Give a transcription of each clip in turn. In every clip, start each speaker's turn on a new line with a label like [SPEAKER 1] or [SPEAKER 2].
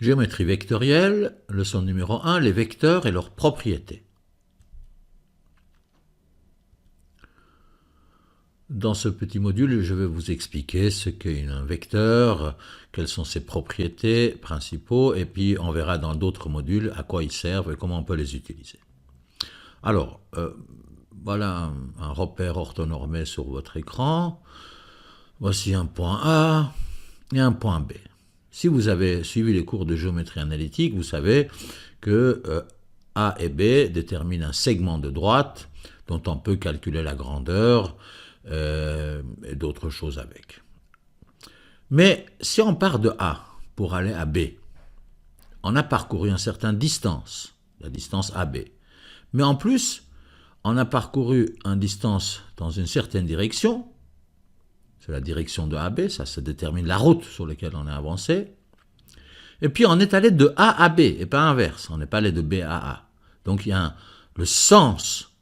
[SPEAKER 1] Géométrie vectorielle, leçon numéro 1, les vecteurs et leurs propriétés. Dans ce petit module, je vais vous expliquer ce qu'est un vecteur, quelles sont ses propriétés principaux, et puis on verra dans d'autres modules à quoi ils servent et comment on peut les utiliser. Alors, voilà un repère orthonormé sur votre écran. Voici un point A et un point B. Si vous avez suivi les cours de géométrie analytique, vous savez que A et B déterminent un segment de droite dont on peut calculer la grandeur et d'autres choses avec. Mais si on part de A pour aller à B, on a parcouru une certaine distance, la distance AB. Mais en plus, on a parcouru une distance dans une certaine direction, c'est la direction de AB, ça détermine la route sur laquelle on est avancé. Et puis on est allé de A à B, et pas inverse, on n'est pas allé de B à A. Donc il y a le sens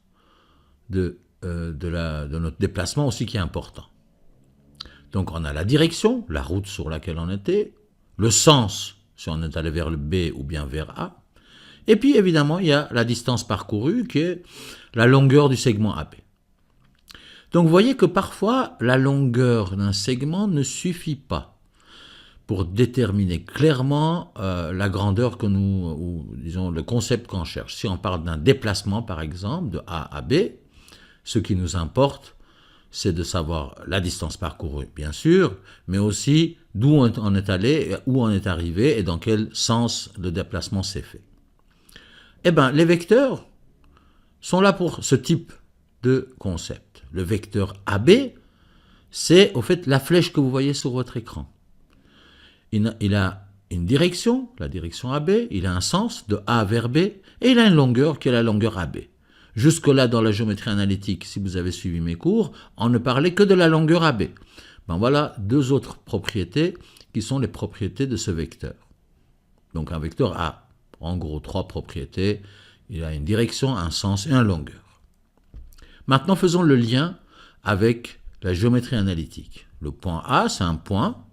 [SPEAKER 1] de notre déplacement aussi qui est important. Donc on a la direction, la route sur laquelle on était, le sens, si on est allé vers le B ou bien vers A, et puis évidemment il y a la distance parcourue qui est la longueur du segment AB. Donc vous voyez que parfois la longueur d'un segment ne suffit pas pour déterminer clairement la grandeur que ou disons le concept qu'on cherche. Si on parle d'un déplacement par exemple de A à B, ce qui nous importe, c'est de savoir la distance parcourue, bien sûr, mais aussi d'où on est allé, où on est arrivé et dans quel sens le déplacement s'est fait. Eh bien, les vecteurs sont là pour ce type de concept. Le vecteur AB, c'est au fait la flèche que vous voyez sur votre écran. Il a une direction, la direction AB, il a un sens de A vers B, et il a une longueur qui est la longueur AB. Jusque-là, dans la géométrie analytique, si vous avez suivi mes cours, on ne parlait que de la longueur AB. Ben voilà deux autres propriétés qui sont les propriétés de ce vecteur. Donc un vecteur a, en gros, trois propriétés. Il a une direction, un sens et une longueur. Maintenant, faisons le lien avec la géométrie analytique. Le point A, c'est un point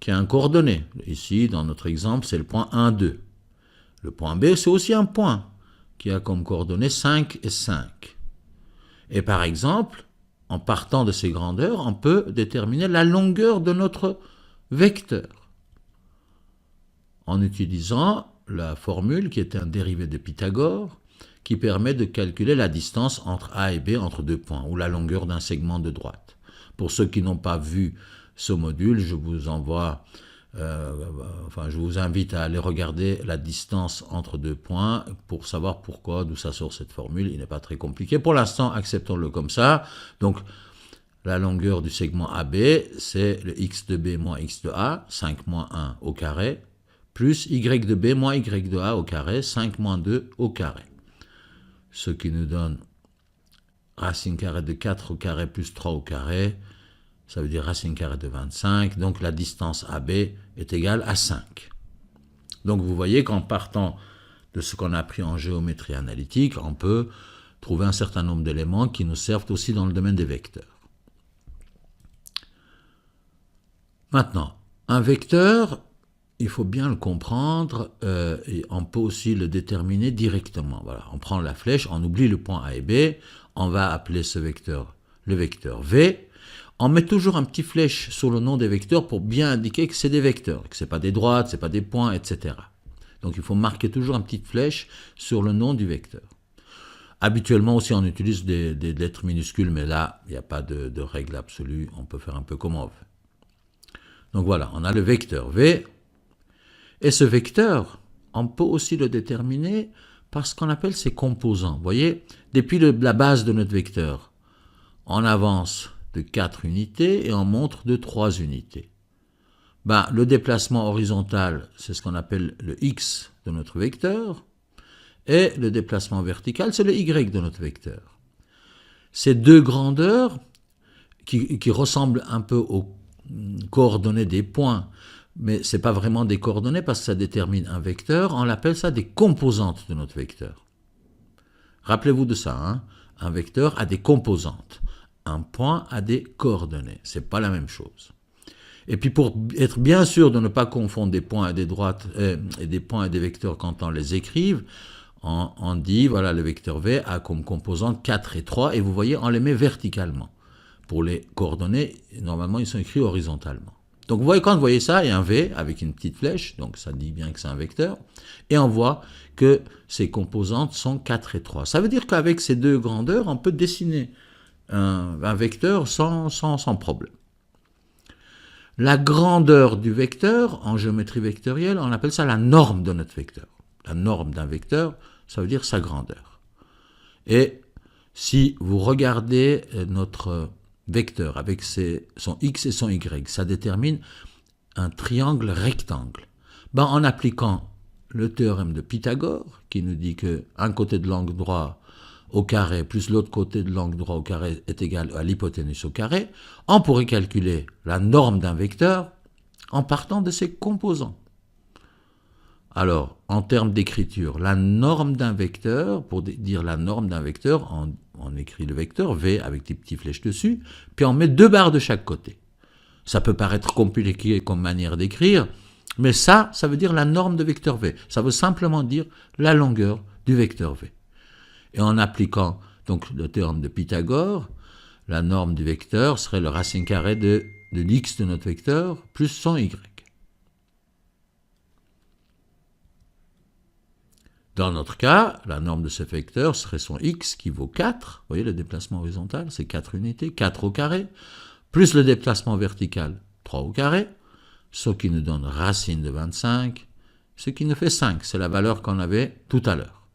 [SPEAKER 1] qui a un coordonné. Ici, dans notre exemple, c'est le point 1, 2. Le point B, c'est aussi un point qui a comme coordonnées 5 et 5. Et par exemple, en partant de ces grandeurs, on peut déterminer la longueur de notre vecteur en utilisant la formule qui est un dérivé de Pythagore qui permet de calculer la distance entre A et B, entre deux points, ou la longueur d'un segment de droite. Pour ceux qui n'ont pas vu ce module, je vous envoie, je vous invite à aller regarder la distance entre deux points pour savoir pourquoi, d'où ça sort cette formule. Il n'est pas très compliqué. Pour l'instant, acceptons-le comme ça. Donc, la longueur du segment AB, c'est le x de B moins x de A, 5 moins 1 au carré, plus y de B moins y de A au carré, 5 moins 2 au carré. Ce qui nous donne racine carrée de 4 au carré plus 3 au carré, ça veut dire racine carrée de 25, donc la distance AB est égale à 5. Donc vous voyez qu'en partant de ce qu'on a appris en géométrie analytique, on peut trouver un certain nombre d'éléments qui nous servent aussi dans le domaine des vecteurs. Maintenant, un vecteur, il faut bien le comprendre, et on peut aussi le déterminer directement. Voilà, on prend la flèche, on oublie le point A et B, on va appeler ce vecteur le vecteur V. On met toujours un petit flèche sur le nom des vecteurs pour bien indiquer que c'est des vecteurs, que ce n'est pas des droites, ce n'est pas des points, etc. Donc il faut marquer toujours une petite flèche sur le nom du vecteur. Habituellement aussi on utilise des lettres minuscules, mais là il n'y a pas de règle absolue, on peut faire un peu comme on veut. Donc voilà, on a le vecteur V. Et ce vecteur, on peut aussi le déterminer par ce qu'on appelle ses composants. Vous voyez, depuis la base de notre vecteur, on avance de 4 unités et on monte de 3 unités. Le déplacement horizontal, c'est ce qu'on appelle le x de notre vecteur, et le déplacement vertical, c'est le y de notre vecteur. Ces deux grandeurs, qui ressemblent un peu aux coordonnées des points, mais ce n'est pas vraiment des coordonnées parce que ça détermine un vecteur, on appelle ça des composantes de notre vecteur. Rappelez-vous de ça, hein? Un vecteur a des composantes. Un point a des coordonnées, ce n'est pas la même chose. Et puis pour être bien sûr de ne pas confondre des points et des droites et des points et des vecteurs quand on les écrive, on dit, voilà, le vecteur V a comme composante 4 et 3, et vous voyez, on les met verticalement. Pour les coordonnées, normalement, ils sont écrits horizontalement. Donc vous voyez, quand vous voyez ça, il y a un V avec une petite flèche, donc ça dit bien que c'est un vecteur, et on voit que ces composantes sont 4 et 3. Ça veut dire qu'avec ces deux grandeurs, on peut dessiner un vecteur sans problème. La grandeur du vecteur, en géométrie vectorielle, on appelle ça la norme de notre vecteur. La norme d'un vecteur, ça veut dire sa grandeur. Et si vous regardez notre vecteur avec son x et son y, ça détermine un triangle rectangle. Ben, en appliquant le théorème de Pythagore, qui nous dit qu'un côté de l'angle droit au carré plus l'autre côté de l'angle droit au carré est égal à l'hypoténuse au carré, on pourrait calculer la norme d'un vecteur en partant de ses composants. Alors, en termes d'écriture, la norme d'un vecteur, pour dire la norme d'un vecteur, on écrit le vecteur V avec des petites flèches dessus, puis on met 2 barres de chaque côté. Ça peut paraître compliqué comme manière d'écrire, mais ça veut dire la norme de vecteur V. Ça veut simplement dire la longueur du vecteur V. Et en appliquant donc le théorème de Pythagore, la norme du vecteur serait le racine carrée de l'x de notre vecteur plus son y. Dans notre cas, la norme de ce vecteur serait son x qui vaut 4. Vous voyez, le déplacement horizontal, c'est 4 unités, 4 au carré, plus le déplacement vertical, 3 au carré, ce qui nous donne racine de 25, ce qui nous fait 5. C'est la valeur qu'on avait tout à l'heure.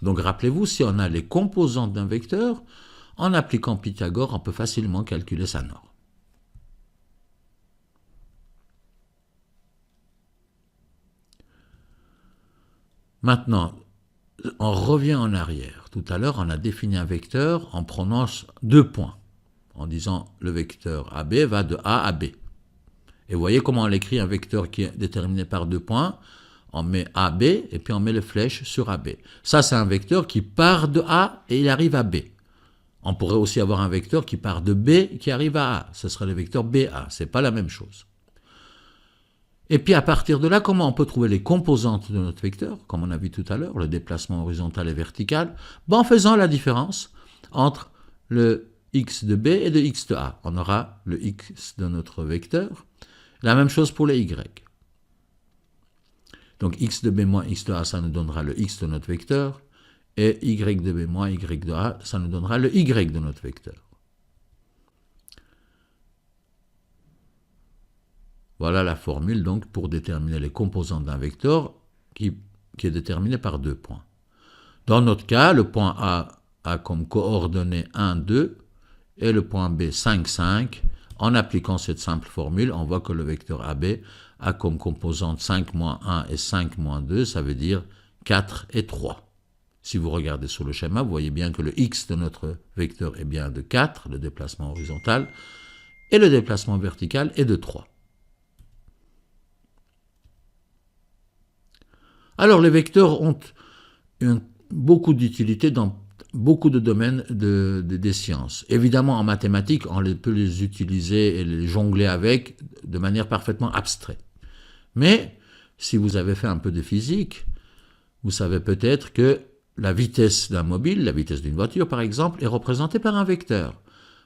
[SPEAKER 1] Donc rappelez-vous, si on a les composantes d'un vecteur, en appliquant Pythagore, on peut facilement calculer sa norme. Maintenant, on revient en arrière. Tout à l'heure, on a défini un vecteur en prenant 2 points, en disant le vecteur AB va de A à B. Et vous voyez comment on écrit un vecteur qui est déterminé par 2 points. On met AB et puis on met les flèches sur AB. Ça, c'est un vecteur qui part de A et il arrive à B. On pourrait aussi avoir un vecteur qui part de B et qui arrive à A. Ce serait le vecteur BA. Ce n'est pas la même chose. Et puis à partir de là, comment on peut trouver les composantes de notre vecteur, comme on a vu tout à l'heure, le déplacement horizontal et vertical, en faisant la différence entre le x de B et le x de A. On aura le x de notre vecteur. La même chose pour les y. Donc x de B moins x de A, ça nous donnera le x de notre vecteur, et y de B moins y de A, ça nous donnera le y de notre vecteur. Voilà la formule donc pour déterminer les composantes d'un vecteur qui est déterminé par 2 points. Dans notre cas, le point A a comme coordonnées 1, 2 et le point B 5, 5. En appliquant cette simple formule, on voit que le vecteur AB a comme composantes 5 moins 1 et 5 moins 2, ça veut dire 4 et 3. Si vous regardez sur le schéma, vous voyez bien que le x de notre vecteur est bien de 4, le déplacement horizontal, et le déplacement vertical est de 3. Alors les vecteurs ont beaucoup d'utilité dans beaucoup de domaines des sciences. Évidemment, en mathématiques, on peut les utiliser et les jongler avec de manière parfaitement abstraite. Mais si vous avez fait un peu de physique, vous savez peut-être que la vitesse d'un mobile, la vitesse d'une voiture par exemple, est représentée par un vecteur.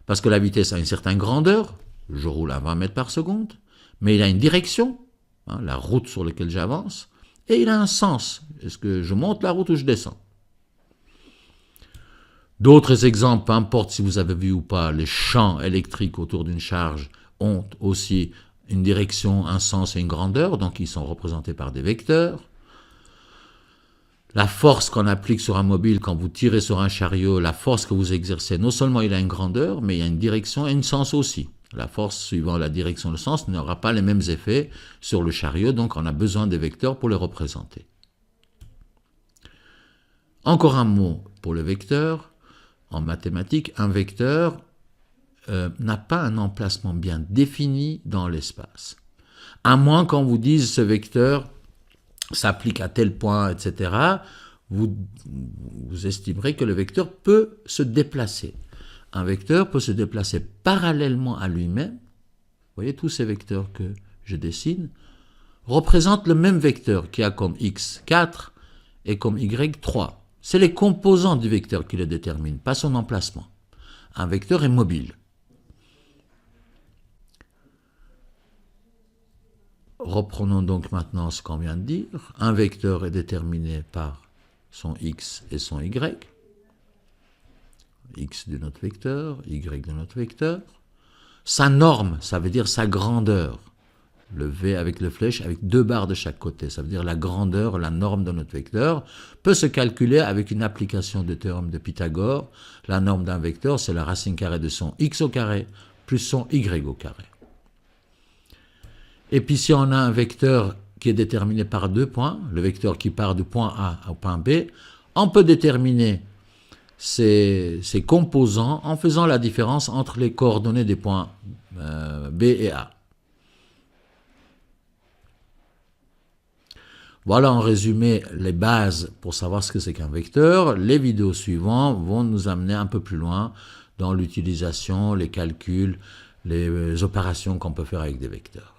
[SPEAKER 1] Parce que la vitesse a une certaine grandeur, je roule à 20 mètres par seconde, mais il a une direction, la route sur laquelle j'avance, et il a un sens. Est-ce que je monte la route ou je descends? D'autres exemples, peu importe si vous avez vu ou pas, les champs électriques autour d'une charge ont aussi une direction, un sens et une grandeur, donc ils sont représentés par des vecteurs. La force qu'on applique sur un mobile quand vous tirez sur un chariot, la force que vous exercez, non seulement il a une grandeur, mais il y a une direction et un sens aussi. La force suivant la direction et le sens n'aura pas les mêmes effets sur le chariot, donc on a besoin des vecteurs pour les représenter. Encore un mot pour le vecteur. En mathématiques, un vecteur n'a pas un emplacement bien défini dans l'espace. À moins qu'on vous dise ce vecteur s'applique à tel point, etc., vous estimerez que le vecteur peut se déplacer. Un vecteur peut se déplacer parallèlement à lui-même, voyez, tous ces vecteurs que je dessine représentent le même vecteur qui a comme x 4 et comme y 3. C'est les composants du vecteur qui le déterminent, pas son emplacement. Un vecteur est mobile. Reprenons donc maintenant ce qu'on vient de dire. Un vecteur est déterminé par son x et son y. X de notre vecteur, y de notre vecteur. Sa norme, ça veut dire sa grandeur. Le V avec le flèche, avec 2 barres de chaque côté. Ça veut dire la grandeur, la norme de notre vecteur, peut se calculer avec une application du théorème de Pythagore. La norme d'un vecteur, c'est la racine carrée de son x au carré plus son y au carré. Et puis si on a un vecteur qui est déterminé par 2 points, le vecteur qui part du point A au point B, on peut déterminer ses composants en faisant la différence entre les coordonnées des points B et A. Voilà en résumé les bases pour savoir ce que c'est qu'un vecteur. Les vidéos suivantes vont nous amener un peu plus loin dans l'utilisation, les calculs, les opérations qu'on peut faire avec des vecteurs.